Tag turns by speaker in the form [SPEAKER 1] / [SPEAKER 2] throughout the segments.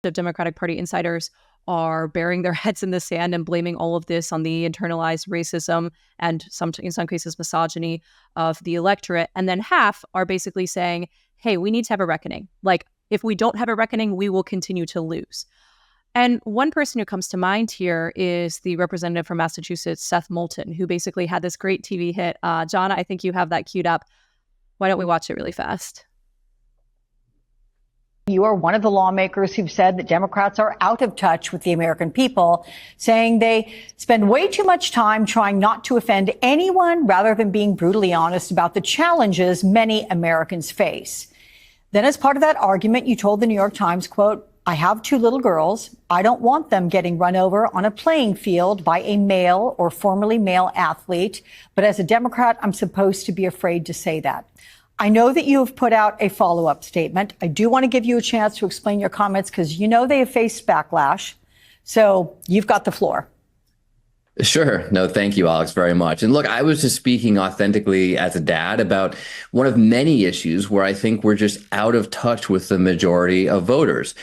[SPEAKER 1] of Democratic Party insiders are burying their heads in the sand and blaming all of this on the internalized racism and in some cases misogyny of the electorate. And then half are basically saying, hey, we need to have a reckoning. Like, if we don't have a reckoning, we will continue to lose. And one person who comes to mind here is the representative from Massachusetts, Seth Moulton, who basically had this great TV hit. John, I think you have that queued up. Why don't we watch it really fast?
[SPEAKER 2] You are one of the lawmakers who've said that Democrats are out of touch with the American people, saying they spend way too much time trying not to offend anyone rather than being brutally honest about the challenges many Americans face. Then as part of that argument, you told the New York Times, quote, I have 2 little girls. I don't want them getting run over on a playing field by a male or formerly male athlete. But as a Democrat, I'm supposed to be afraid to say that. I know that you have put out a follow-up statement. I do want to give you a chance to explain your comments because you know they have faced backlash. So you've got the floor.
[SPEAKER 3] Sure. No, thank you, Alex, very much. And look, I was just speaking authentically as a dad about one of many issues where I think we're just out of touch with the majority of voters.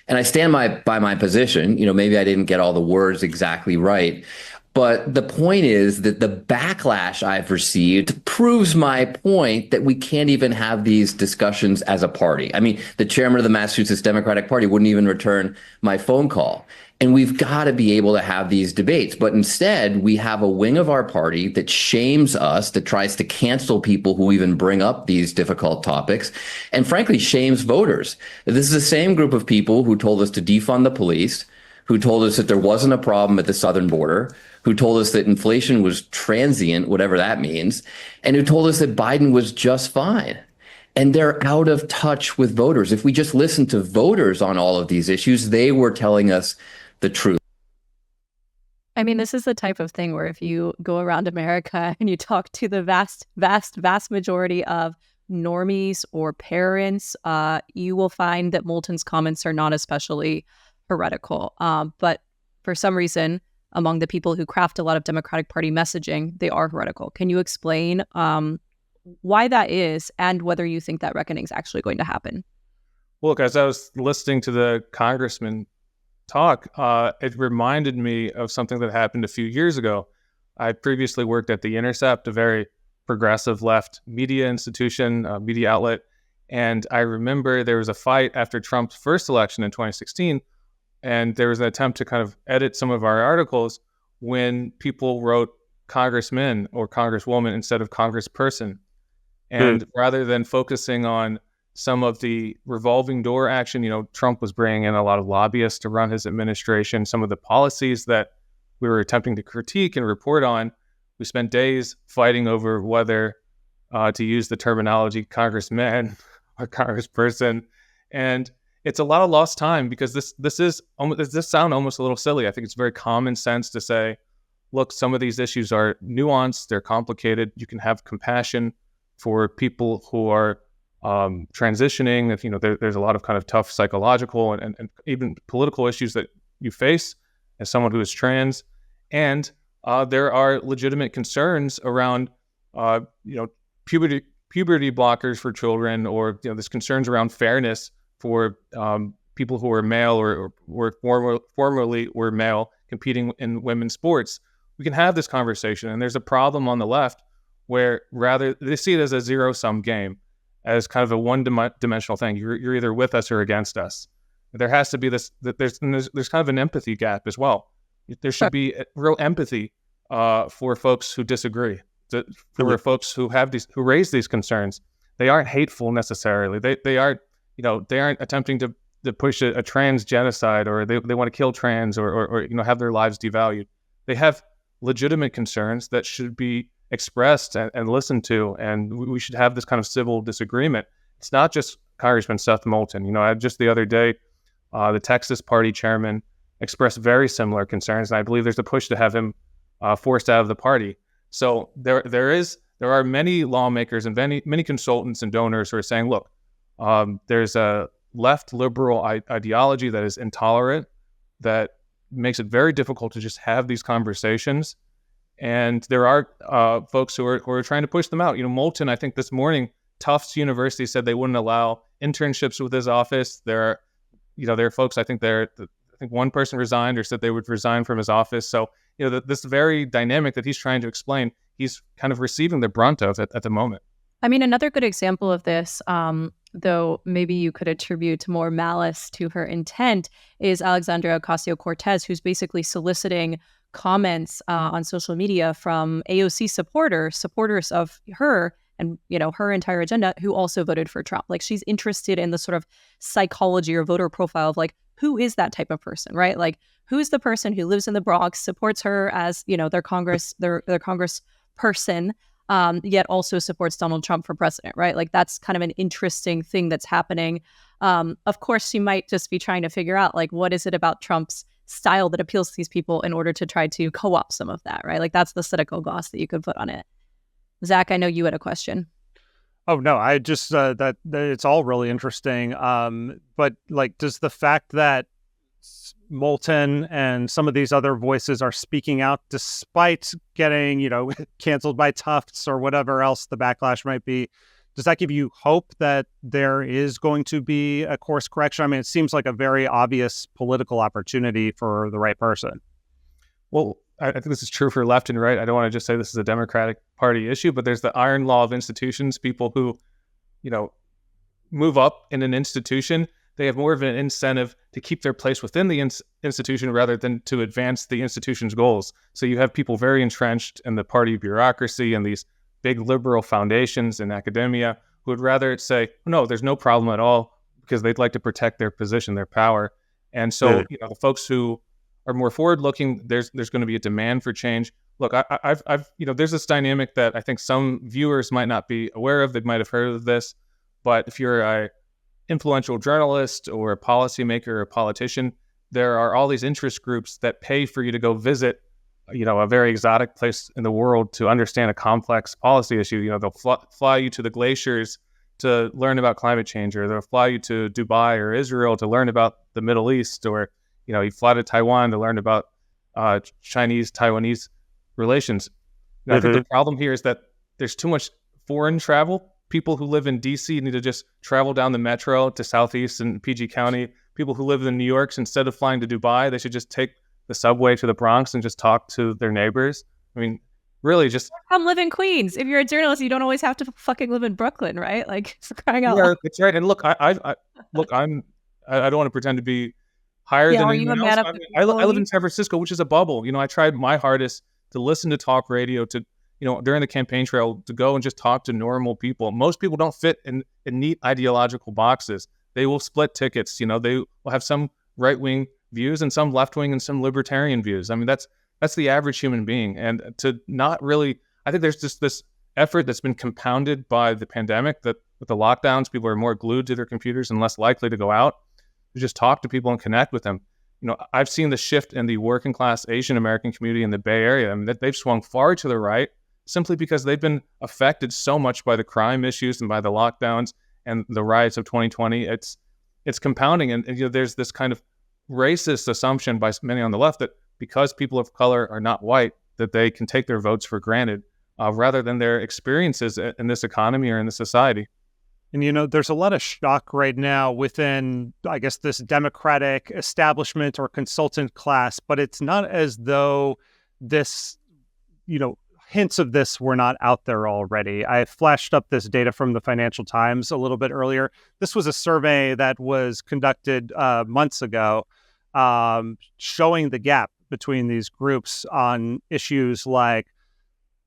[SPEAKER 3] And I stand by my position. You know, maybe I didn't get all the words exactly right. But the point is that the backlash I've received proves my point that we can't even have these discussions as a party. I mean, the chairman of the Massachusetts Democratic Party wouldn't even return my phone call. And we've got to be able to have these debates. But instead, we have a wing of our party that shames us, that tries to cancel people who even bring up these difficult topics, and frankly, shames voters. This is the same group of people who told us to defund the police, who told us that there wasn't a problem at the southern border, who told us that inflation was transient, whatever that means, and who told us that Biden was just fine. And they're out of touch with voters. If we just listen to voters on all of these issues, they were telling us the truth.
[SPEAKER 1] I mean, this is the type of thing where if you go around America and you talk to the vast majority of normies or parents, you will find that Moulton's comments are not especially heretical. But for some reason, among the people who craft a lot of Democratic Party messaging, they are heretical. Can you explain why that is and whether you think that reckoning is actually going to happen?
[SPEAKER 4] Look, as I was listening to the congressman talk, it reminded me of something that happened a few years ago. I previously worked at The Intercept, a very progressive left media institution, media outlet. And I remember there was a fight after Trump's first election in 2016. And there was an attempt to kind of edit some of our articles when people wrote congressman or congresswoman instead of congressperson. And rather than focusing on some of the revolving door action, you know, Trump was bringing in a lot of lobbyists to run his administration. Some of the policies that we were attempting to critique and report on, we spent days fighting over whether to use the terminology congressman or congressperson. And it's a lot of lost time because this sound almost a little silly. I think it's very common sense to say, look, some of these issues are nuanced, they're complicated. You can have compassion for people who are transitioning. If, you know, there's a lot of kind of tough psychological and even political issues that you face as someone who is trans. And there are legitimate concerns around, puberty blockers for children, or, you know, there's concerns around fairness for people who are male or formerly were male competing in women's sports. We can have this conversation. And there's a problem on the left where rather they see it as a zero-sum game, as kind of a one-dimensional thing. You're either with us or against us. There has to be this. There's kind of an empathy gap as well. There should be real empathy for folks who disagree, for folks who who raise these concerns. They aren't hateful necessarily. They aren't attempting to push a trans genocide, or they want to kill trans or have their lives devalued. They have legitimate concerns that should be expressed and listened to, and we should have this kind of civil disagreement. It's not just Congressman Seth Moulton. Just the other day, the Texas party chairman expressed very similar concerns, and I believe there's a push to have him forced out of the party. So there are many lawmakers and many consultants and donors who are saying, look, there's a left liberal ideology that is intolerant, that makes it very difficult to just have these conversations. And there are folks who are trying to push them out. Moulton, I think this morning, Tufts University said they wouldn't allow internships with his office. There are there are folks, I think one person resigned or said they would resign from his office. So, this very dynamic that he's trying to explain, he's kind of receiving the brunt of at the moment.
[SPEAKER 1] I mean, another good example of this, though maybe you could attribute more malice to her intent, is Alexandria Ocasio-Cortez, who's basically soliciting comments on social media from AOC supporters of her and, her entire agenda, who also voted for Trump. Like, she's interested in the sort of psychology or voter profile of, like, who is that type of person, right? Like, who's the person who lives in the Bronx, supports her as, their Congress person, yet also supports Donald Trump for president, right? Like, that's kind of an interesting thing that's happening. Of course, she might just be trying to figure out, like, what is it about Trump's style that appeals to these people in order to try to co-opt some of that, right? Like, that's the cynical gloss that you could put on it. Zach, I know you had a question.
[SPEAKER 5] Oh, no, I just, that it's all really interesting. But like, does the fact that Moulton and some of these other voices are speaking out despite getting, canceled by Tufts or whatever else the backlash might be, does that give you hope that there is going to be a course correction? I mean, it seems like a very obvious political opportunity for the right person.
[SPEAKER 4] Well, I think this is true for left and right. I don't want to just say this is a Democratic Party issue, but there's the iron law of institutions. People who, move up in an institution, they have more of an incentive to keep their place within the institution rather than to advance the institution's goals. So you have people very entrenched in the party bureaucracy and these big liberal foundations in academia who would rather say, no, there's no problem at all, because they'd like to protect their position, their power. And so, the folks who are more forward-looking, there's going to be a demand for change. Look, I've there's this dynamic that I think some viewers might not be aware of. They might have heard of this, but if you're a influential journalist or a policymaker or a politician, there are all these interest groups that pay for you to go visit, a very exotic place in the world to understand a complex policy issue. They'll fly you to the glaciers to learn about climate change, or they'll fly you to Dubai or Israel to learn about the Middle East, or you fly to Taiwan to learn about Chinese-Taiwanese relations. I think the problem here is that there's too much foreign travel. People who live in D.C. need to just travel down the metro to Southeast and PG County. People who live in New York, instead of flying to Dubai, they should just take the subway to the Bronx and just talk to their neighbors. I mean, really, just
[SPEAKER 1] come live in Queens. If you're a journalist, you don't always have to fucking live in Brooklyn, right? Like, for crying out loud.
[SPEAKER 4] That's right. And look, I don't want to pretend to be higher than anyone else. I live in San Francisco, which is a bubble. I tried my hardest to listen to talk radio, to during the campaign trail, to go and just talk to normal people. Most people don't fit in neat ideological boxes. They will split tickets. They will have some right-wing views and some left-wing and some libertarian views. I mean, that's the average human being. And to not really, I think there's just this effort that's been compounded by the pandemic, that with the lockdowns, people are more glued to their computers and less likely to go out to just talk to people and connect with them. I've seen the shift in the working class Asian American community in the Bay Area. I mean, that they've swung far to the right simply because they've been affected so much by the crime issues and by the lockdowns and the riots of 2020. It's compounding. And there's this kind of racist assumption by many on the left that because people of color are not white, that they can take their votes for granted, rather than their experiences in this economy or in this society.
[SPEAKER 5] And, there's a lot of shock right now within, I guess, this Democratic establishment or consultant class, but it's not as though this, hints of this were not out there already. I flashed up this data from the Financial Times a little bit earlier. This was a survey that was conducted months ago, showing the gap between these groups on issues like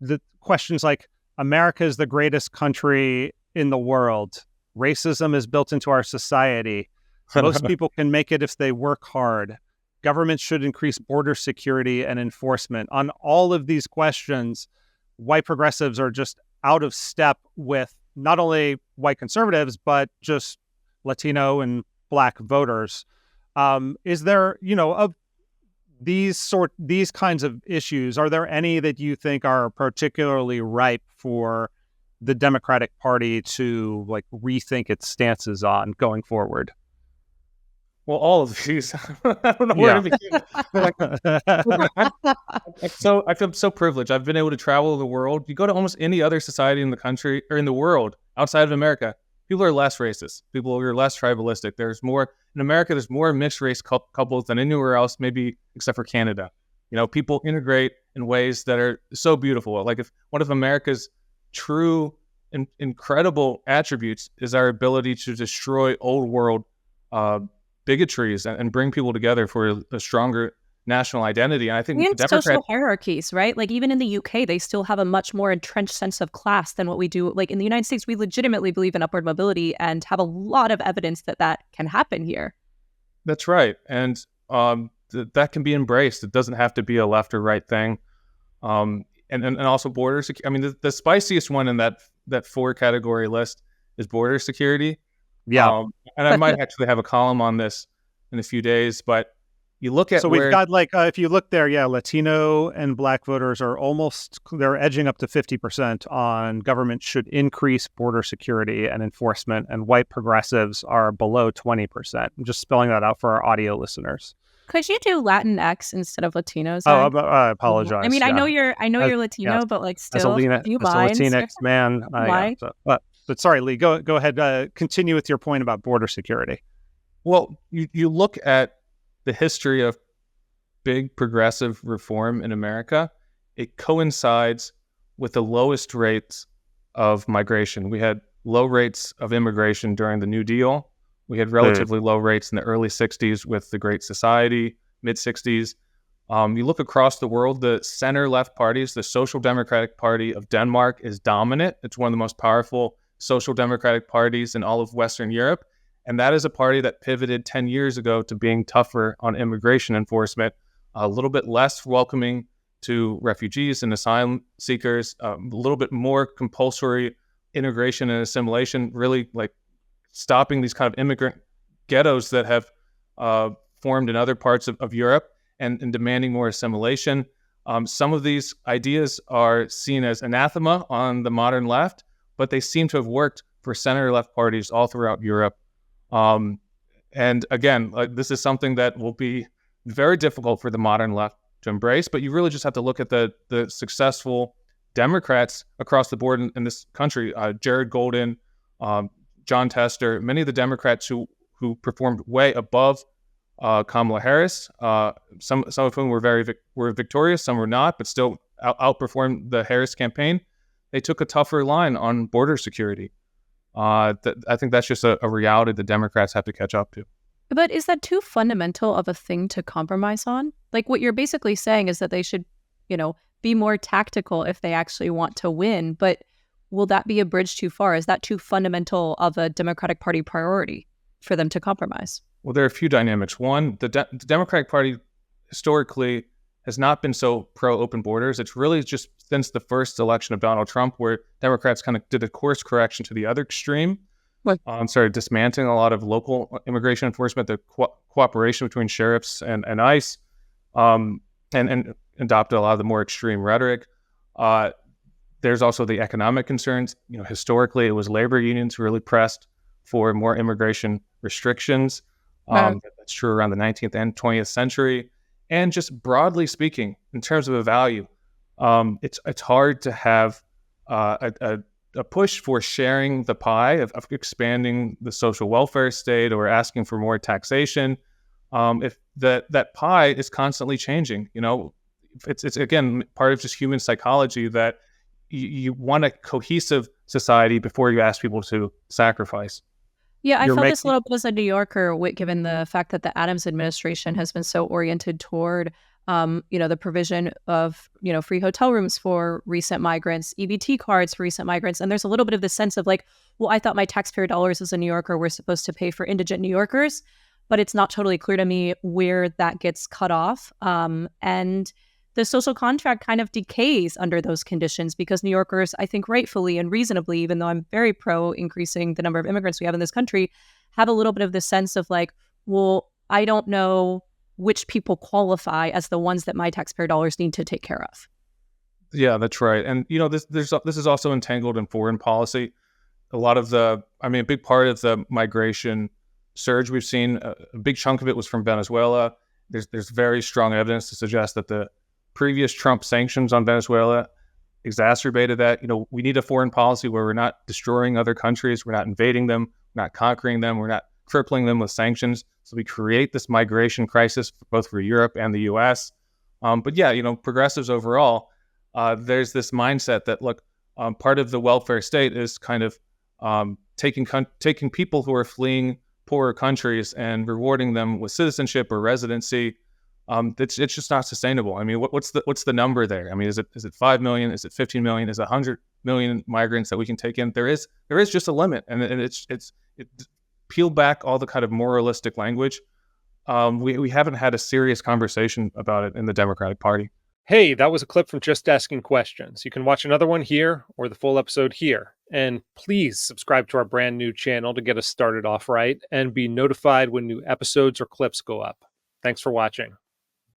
[SPEAKER 5] the questions like, America is the greatest country in the world. Racism is built into our society. Most people can make it if they work hard. Government should increase border security and enforcement. On all of these questions, white progressives are just out of step with not only white conservatives, but just Latino and Black voters. Is there, of these kinds of issues, are there any that you think are particularly ripe for the Democratic Party to rethink its stances on going forward?
[SPEAKER 4] Well, all of these. I don't know where to begin. I feel so privileged. I've been able to travel the world. You go to almost any other society in the country or in the world outside of America, people are less racist. People are less tribalistic. There's more in America. There's more mixed race couples than anywhere else, maybe except for Canada. People integrate in ways that are so beautiful. Like if one of America's true and incredible attributes is our ability to destroy old world bigotries and bring people together for a stronger national identity. And I think
[SPEAKER 1] and social hierarchies, right? Like even in the UK, they still have a much more entrenched sense of class than what we do. Like in the United States, we legitimately believe in upward mobility and have a lot of evidence that can happen here. That's right. And that can be embraced. It doesn't have to be a left or right thing. And also border security. I mean, the spiciest one in that 4-category list is border security.
[SPEAKER 5] Yeah.
[SPEAKER 4] And I might actually have a column on this in a few days, but you look at
[SPEAKER 5] we've got if you look there, Latino and Black voters are they're edging up to 50% on government should increase border security and enforcement, and white progressives are below 20%. I'm just spelling that out for our audio listeners.
[SPEAKER 1] Could you do Latinx instead of Latinos?
[SPEAKER 5] I apologize.
[SPEAKER 1] I mean, yeah. I know you're Latino, but like still,
[SPEAKER 5] as a Latinx man. But sorry, Lee, go ahead. Continue with your point about border security.
[SPEAKER 4] Well, you look at the history of big progressive reform in America. It coincides with the lowest rates of migration. We had low rates of immigration during the New Deal. We had relatively low rates in the early 60s with the Great Society, mid 60s. You look across the world, the center-left parties, the Social Democratic Party of Denmark is dominant. It's one of the most powerful social democratic parties in all of Western Europe. And that is a party that pivoted 10 years ago to being tougher on immigration enforcement, a little bit less welcoming to refugees and asylum seekers, a little bit more compulsory integration and assimilation, really like stopping these kind of immigrant ghettos that have formed in other parts of Europe and demanding more assimilation. Some of these ideas are seen as anathema on the modern left, but they seem to have worked for center-left parties all throughout Europe. And again, this is something that will be very difficult for the modern left to embrace, but you really just have to look at the successful Democrats across the board in this country. Jared Golden, John Tester, many of the Democrats who performed way above Kamala Harris, some of whom were victorious, some were not, but still outperformed the Harris campaign. They took a tougher line on border security. I think that's just a reality the Democrats have to catch up to.
[SPEAKER 1] But is that too fundamental of a thing to compromise on? Like what you're basically saying is that they should, be more tactical if they actually want to win. But will that be a bridge too far? Is that too fundamental of a Democratic Party priority for them to compromise?
[SPEAKER 4] Well, there are a few dynamics. One, the Democratic Party historically has not been so pro-open borders. It's really just since the first election of Donald Trump where Democrats kind of did a course correction to the other extreme. Started dismantling a lot of local immigration enforcement, the cooperation between sheriffs and ICE, and adopted a lot of the more extreme rhetoric. There's also the economic concerns. Historically, it was labor unions who really pressed for more immigration restrictions. That's true around the 19th and 20th century. And just broadly speaking, in terms of a value, it's hard to have a push for sharing the pie of expanding the social welfare state or asking for more taxation. If that pie is constantly changing, it's again part of just human psychology that you want a cohesive society before you ask people to sacrifice.
[SPEAKER 1] Yeah, I felt this a little bit as a New Yorker, given the fact that the Adams administration has been so oriented toward, the provision of, free hotel rooms for recent migrants, EBT cards for recent migrants. And there's a little bit of the sense of like, well, I thought my taxpayer dollars as a New Yorker were supposed to pay for indigent New Yorkers, but it's not totally clear to me where that gets cut off. And the social contract kind of decays under those conditions because New Yorkers, I think rightfully and reasonably, even though I'm very pro increasing the number of immigrants we have in this country, have a little bit of this sense of like, well, I don't know which people qualify as the ones that my taxpayer dollars need to take care of.
[SPEAKER 4] Yeah, that's right. And, this is also entangled in foreign policy. A big part of the migration surge we've seen, a big chunk of it was from Venezuela. There's very strong evidence to suggest that the previous Trump sanctions on Venezuela exacerbated that. We need a foreign policy where we're not destroying other countries, we're not invading them, we're not conquering them, we're not crippling them with sanctions. So we create this migration crisis both for Europe and the U.S. But yeah, progressives overall, there's this mindset that, look, part of the welfare state is kind of taking people who are fleeing poorer countries and rewarding them with citizenship or residency. It's just not sustainable. I mean, what's the number there? I mean, is it 5 million? Is it 15 million? Is it 100 million migrants that we can take in? There is just a limit, and it's peel back all the kind of moralistic language. We haven't had a serious conversation about it in the Democratic Party.
[SPEAKER 5] Hey, that was a clip from Just Asking Questions. You can watch another one here or the full episode here. And please subscribe to our brand new channel to get us started off right and be notified when new episodes or clips go up. Thanks for watching.